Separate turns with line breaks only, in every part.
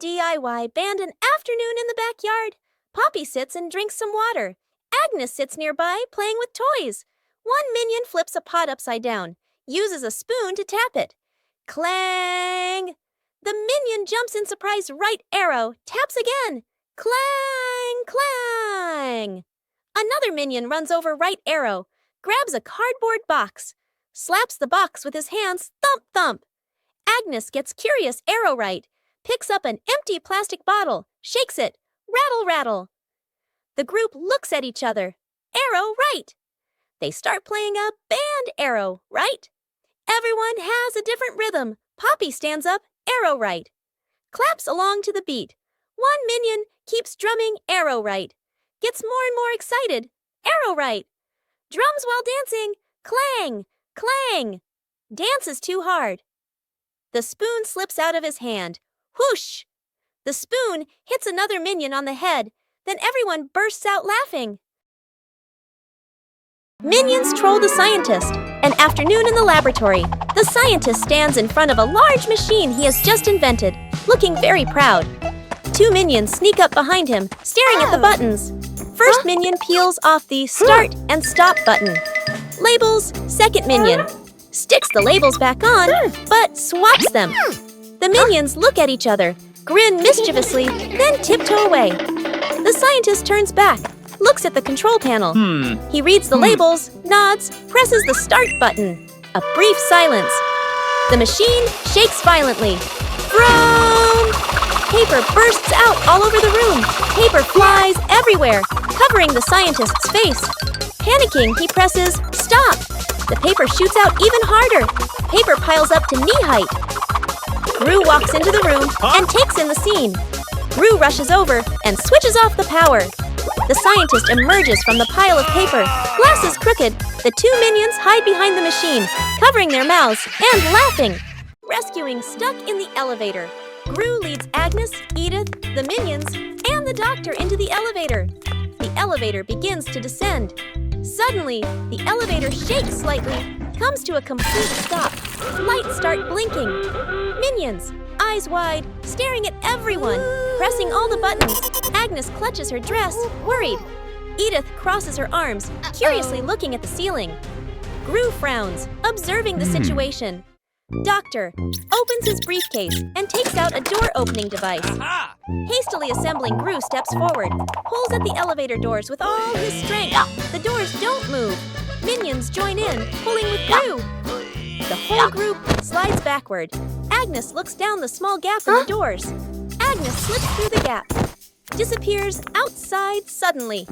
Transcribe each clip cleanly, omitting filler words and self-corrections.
DIY band an afternoon in the backyard. Poppy sits and drinks some water. Agnes sits nearby playing with toys. One minion flips a pot upside down, uses a spoon to tap it. Clang! The minion jumps in surprise right arrow, taps again. Clang! Clang! Another minion runs over right arrow, grabs a cardboard box, slaps the box with his hands, thump thump. Agnes gets curious arrow right, picks up an empty plastic bottle, shakes it, rattle rattle. The group looks at each other. Arrow right. They start playing a band arrow right. Everyone has a different rhythm. Poppy stands up, arrow right. Claps along to the beat. One minion keeps drumming arrow right. Gets more and more excited. Arrow right. Drums while dancing. Clang, clang. Dances too hard. The spoon slips out of his hand. Whoosh! The spoon hits another minion on the head. Then everyone bursts out laughing. Minions troll the scientist. An afternoon in the laboratory. The scientist stands in front of a large machine he has just invented, looking very proud. Two minions sneak up behind him, staring at the buttons. First minion peels off the start and stop button. Labels, second minion. Sticks the labels back on, but swaps them. The minions look at each other, grin mischievously, then tiptoe away. The scientist turns back, looks at the control panel. He reads the labels, nods, presses the start button. A brief silence. The machine shakes violently. Vroom! Paper bursts out all over the room. Paper flies everywhere, covering the scientist's face. Panicking, he presses stop. The paper shoots out even harder. Paper piles up to knee height. Gru walks into the room and takes in the scene. Gru rushes over and switches off the power. The scientist emerges from the pile of paper, glasses crooked. The two minions hide behind the machine, covering their mouths and laughing. Rescuing stuck in the elevator. Gru leads Agnes, Edith, the minions, and the doctor into the elevator. The elevator begins to descend. Suddenly, the elevator shakes slightly, comes to a complete stop. Lights start blinking. Minions, eyes wide, staring at everyone, pressing all the buttons. Agnes clutches her dress, worried. Edith crosses her arms, curiously looking at the ceiling. Gru frowns, observing the situation. Doctor opens his briefcase and takes out a door-opening device. Hastily assembling, Gru steps forward, pulls at the elevator doors with all his strength. The doors don't move. Minions join in, pulling with Gru. The whole group slides backward. Agnes looks down the small gap in the doors. Agnes slips through the gap, disappears outside suddenly.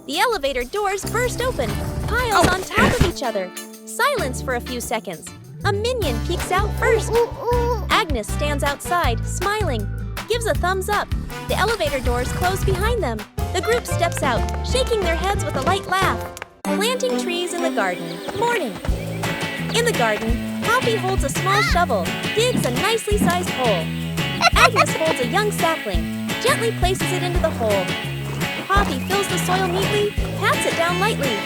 The elevator doors burst open, piles on top of each other. Silence for a few seconds. A minion peeks out first. Agnes stands outside, smiling, gives a thumbs up. The elevator doors close behind them. The group steps out, shaking their heads with a light laugh. Planting trees in the garden. Morning. In the garden, Poppy holds a small shovel, digs a nicely sized hole. Agnes holds a young sapling, gently places it into the hole. Poppy fills the soil neatly, pats it down lightly.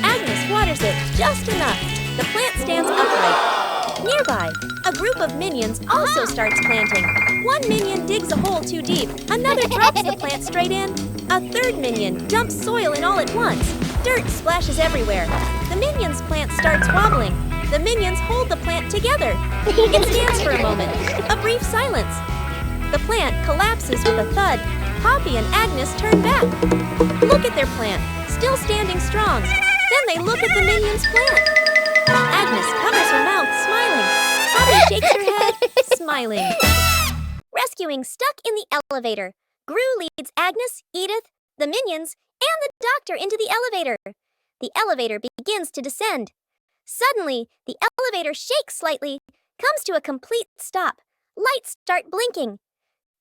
Agnes waters it just enough. The plant stands upright. Nearby, a group of minions also starts planting. One minion digs a hole too deep. Another drops the plant straight in. A third minion dumps soil in all at once. Dirt splashes everywhere. The minion's plant starts wobbling. The minions hold the plant together. It stands for a moment. A brief silence. The plant collapses with a thud. Poppy and Agnes turn back. Look at their plant, still standing strong. Then they look at the minion's plant. Agnes covers her mouth, smiling. Poppy shakes her head, smiling. Rescuing stuck in the elevator. Gru leads Agnes, Edith, the minions, and the doctor into the elevator. The elevator begins to descend. Suddenly, the elevator shakes slightly, comes to a complete stop. Lights start blinking.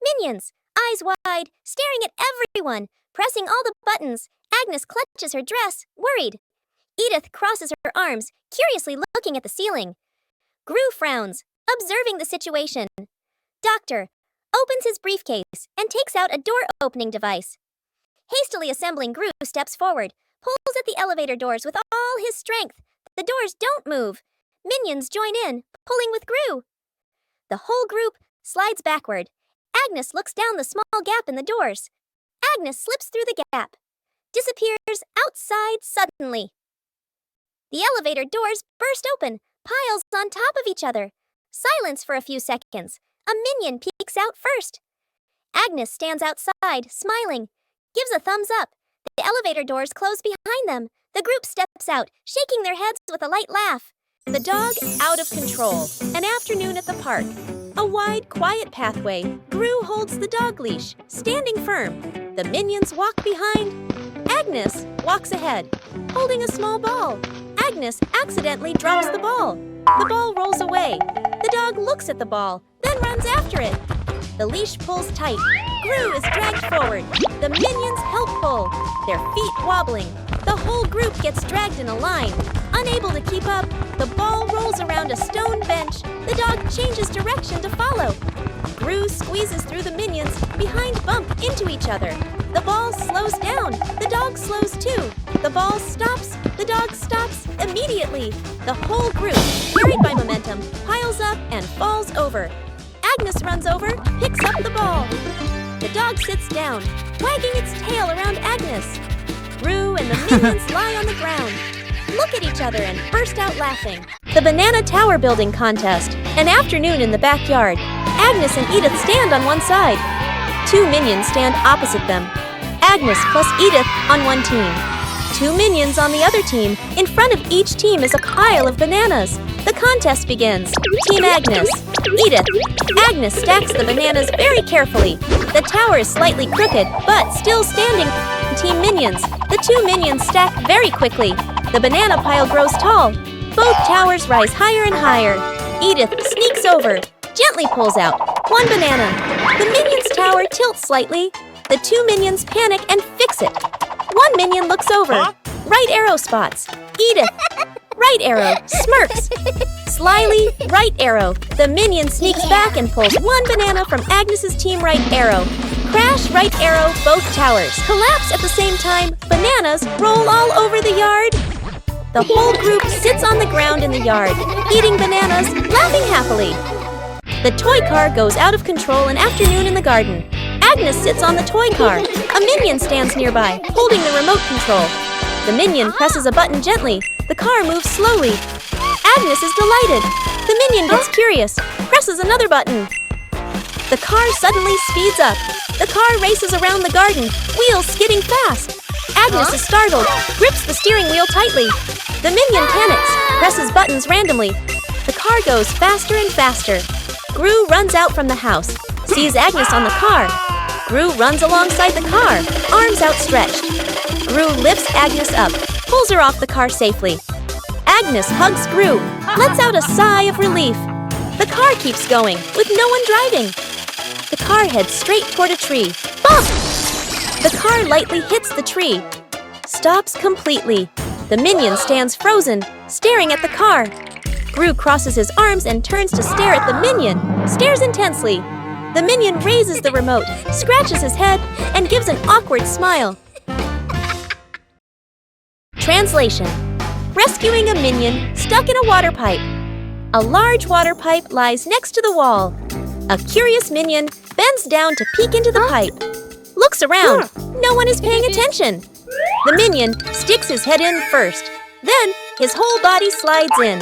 Minions, eyes wide, staring at everyone, pressing all the buttons. Agnes clutches her dress, worried. Edith crosses her arms, curiously looking at the ceiling. Gru frowns, observing the situation. Doctor opens his briefcase and takes out a door-opening device. Hastily assembling, Gru steps forward, pulls at the elevator doors with all his strength. The doors don't move. Minions join in, pulling with Gru. The whole group slides backward. Agnes looks down the small gap in the doors. Agnes slips through the gap, disappears outside suddenly. The elevator doors burst open, piles on top of each other. Silence for a few seconds. A minion peeks out first. Agnes stands outside, smiling, gives a thumbs up. The elevator doors close behind them. The group steps out, shaking their heads with a light laugh. The dog out of control. An afternoon at the park. A wide, quiet pathway. Gru holds the dog leash, standing firm. The minions walk behind. Agnes walks ahead, holding a small ball. Agnes accidentally drops the ball. The ball rolls away. The dog looks at the ball, then runs after it. The leash pulls tight. Gru is dragged forward. The minions help pull, their feet wobbling. The whole group gets dragged in a line. Unable to keep up, the ball rolls around a stone bench. The dog changes direction to follow. Gru squeezes through the minions, behind bump into each other. The ball slows down. The dog slows too. The ball stops. The dog stops immediately. The whole group, carried by momentum, piles up and falls over. Agnes runs over, picks up the ball. The dog sits down, wagging its tail around Agnes. Gru and the minions lie on the ground, look at each other and burst out laughing. The Banana Tower Building Contest. An afternoon in the backyard. Agnes and Edith stand on one side. Two minions stand opposite them. Agnes plus Edith on one team. Two minions on the other team. In front of each team is a pile of bananas. The contest begins. Team Agnes. Edith. Agnes stacks the bananas very carefully. The tower is slightly crooked, but still standing. Team Minions. The two minions stack very quickly. The banana pile grows tall. Both towers rise higher and higher. Edith sneaks over, gently pulls out one banana. The minions' tower tilts slightly. The two minions panic and fix it. One minion looks over. Right arrow spots. Edith. Right arrow. Smirks. Slyly, right arrow. The minion sneaks back and pulls one banana from Agnes's team right arrow. Crash, right arrow, both towers. Collapse at the same time. Bananas roll all over the yard. The whole group sits on the ground in the yard, eating bananas, laughing happily. The toy car goes out of control an afternoon in the garden. Agnes sits on the toy car. A minion stands nearby, holding the remote control. The minion presses a button gently. The car moves slowly. Agnes is delighted. The minion gets curious, presses another button. The car suddenly speeds up. The car races around the garden, wheels skidding fast. Agnes is startled, grips the steering wheel tightly. The minion panics, presses buttons randomly. The car goes faster and faster. Gru runs out from the house, sees Agnes on the car. Gru runs alongside the car, arms outstretched. Gru lifts Agnes up, pulls her off the car safely. Agnes hugs Gru, lets out a sigh of relief. The car keeps going, with no one driving. The car heads straight toward a tree. Bump! The car lightly hits the tree. Stops completely. The minion stands frozen, staring at the car. Gru crosses his arms and turns to stare at the minion, stares intensely. The minion raises the remote, scratches his head, and gives an awkward smile. Translation. Rescuing a minion stuck in a water pipe. A large water pipe lies next to the wall. A curious minion bends down to peek into the pipe. Looks around. No one is paying attention. The minion sticks his head in first. Then his whole body slides in.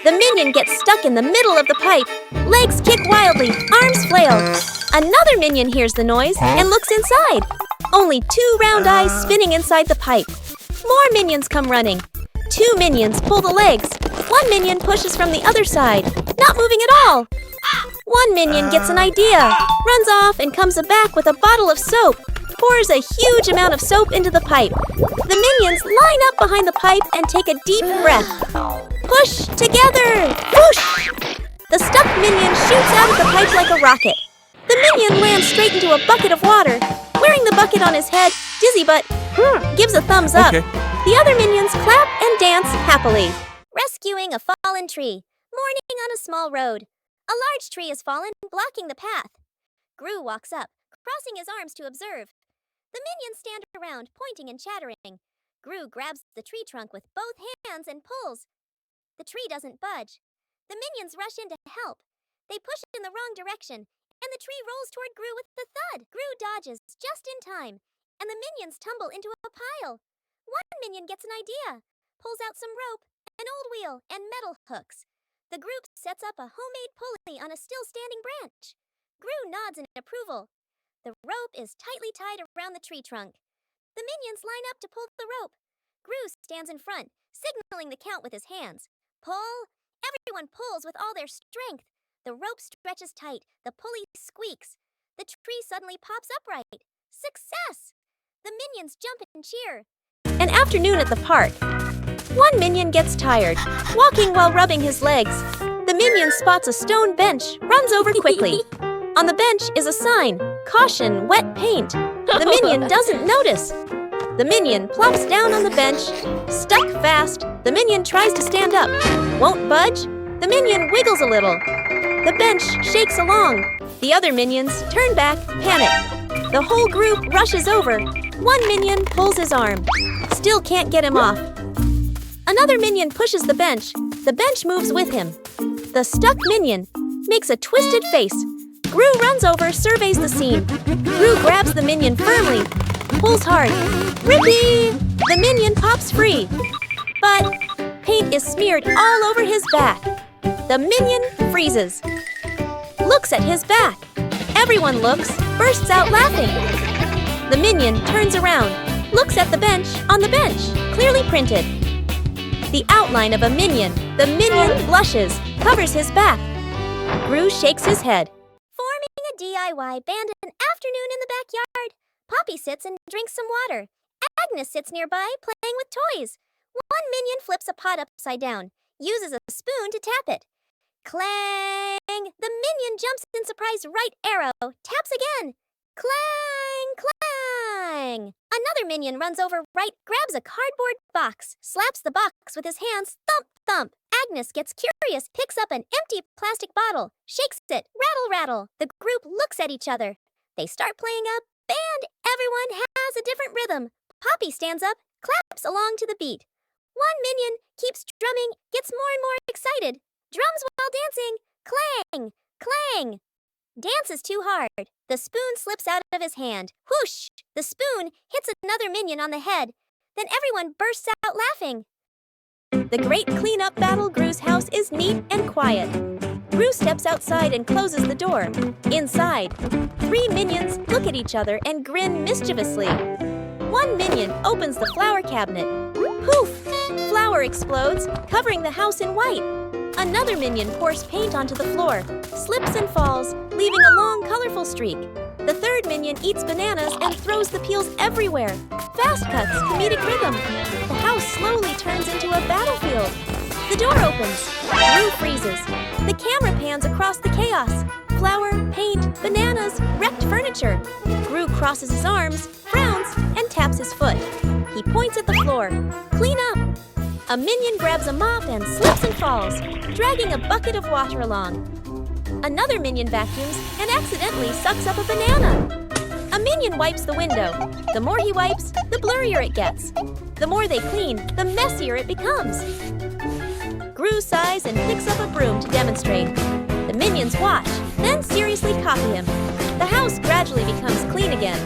The minion gets stuck in the middle of the pipe. Legs kick wildly, arms flail. Another minion hears the noise and looks inside. Only two round eyes spinning inside the pipe. More minions come running. Two minions pull the legs. One minion pushes from the other side, not moving at all. One minion gets an idea, runs off and comes back with a bottle of soap, pours a huge amount of soap into the pipe. The minions line up behind the pipe and take a deep breath. Push together! Whoosh! The stuck minion shoots out of the pipe like a rocket. The minion lands straight into a bucket of water, wearing the bucket on his head, dizzy but gives a thumbs up.
Okay.
The other minions clap and dance happily. Rescuing a fallen tree. Morning on a small road. A large tree has fallen, blocking the path. Gru walks up, crossing his arms to observe. The minions stand around, pointing and chattering. Gru grabs the tree trunk with both hands and pulls. The tree doesn't budge. The minions rush in to help. They push in the wrong direction, and the tree rolls toward Gru with a thud. Gru dodges just in time, and the minions tumble into a pile. One minion gets an idea, pulls out some rope, an old wheel, and metal hooks. The group sets up a homemade pulley on a still-standing branch. Gru nods in approval. The rope is tightly tied around the tree trunk. The minions line up to pull the rope. Gru stands in front, signaling the count with his hands. Pull! Everyone pulls with all their strength. The rope stretches tight. The pulley squeaks. The tree suddenly pops upright. Success! The minions jump and cheer. An afternoon at the park. One minion gets tired, walking while rubbing his legs. The minion spots a stone bench, runs over quickly. On the bench is a sign, "Caution, wet paint." The minion doesn't notice. The minion plops down on the bench, stuck fast. The minion tries to stand up, won't budge. The minion wiggles a little. The bench shakes along. The other minions turn back, panic. The whole group rushes over. One minion pulls his arm. Still can't get him off. Another minion pushes the bench. The bench moves with him. The stuck minion makes a twisted face. Gru runs over, surveys the scene. Gru grabs the minion firmly, pulls hard. Rippee! The minion pops free. But paint is smeared all over his back. The minion freezes. Looks at his back. Everyone looks, bursts out laughing. The minion turns around, looks at the bench on the bench, clearly printed. The outline of a minion. The minion blushes, covers his back. Gru shakes his head. Forming a DIY band an afternoon in the backyard. Poppy sits and drinks some water. Agnes sits nearby, playing with toys. One minion flips a pot upside down, uses a spoon to tap it. Clang! The minion jumps in surprise right arrow, taps again. Clang! Clang! Another minion runs over right, grabs a cardboard box, slaps the box with his hands, thump, thump. Agnes gets curious, picks up an empty plastic bottle, shakes it, rattle, rattle. The group looks at each other. They start playing a band. Everyone has a different rhythm. Poppy stands up, claps along to the beat. One minion keeps drumming, gets more and more excited. Drums while dancing. Clang! Clang! Dances too hard. The spoon slips out of his hand. Whoosh! The spoon hits another minion on the head. Then everyone bursts out laughing. The great cleanup battle. Gru's house is neat and quiet. Gru steps outside and closes the door. Inside, 3 minions look at each other and grin mischievously. One minion opens the flower cabinet. Poof! Flour explodes, covering the house in white. Another minion pours paint onto the floor, slips and falls, leaving a long, colorful streak. The third minion eats bananas and throws the peels everywhere. Fast cuts, comedic rhythm. The house slowly turns into a battlefield. The door opens. Gru freezes. The camera pans across the chaos. Flour, paint, bananas, wrecked furniture. Gru crosses his arms, frowns, and taps his foot. He points at the floor. Clean up. A minion grabs a mop and slips and falls, dragging a bucket of water along. Another minion vacuums and accidentally sucks up a banana. A minion wipes the window. The more he wipes, the blurrier it gets. The more they clean, the messier it becomes. Gru sighs and picks up a broom to demonstrate. The minions watch, then seriously copy him. The house gradually becomes clean again.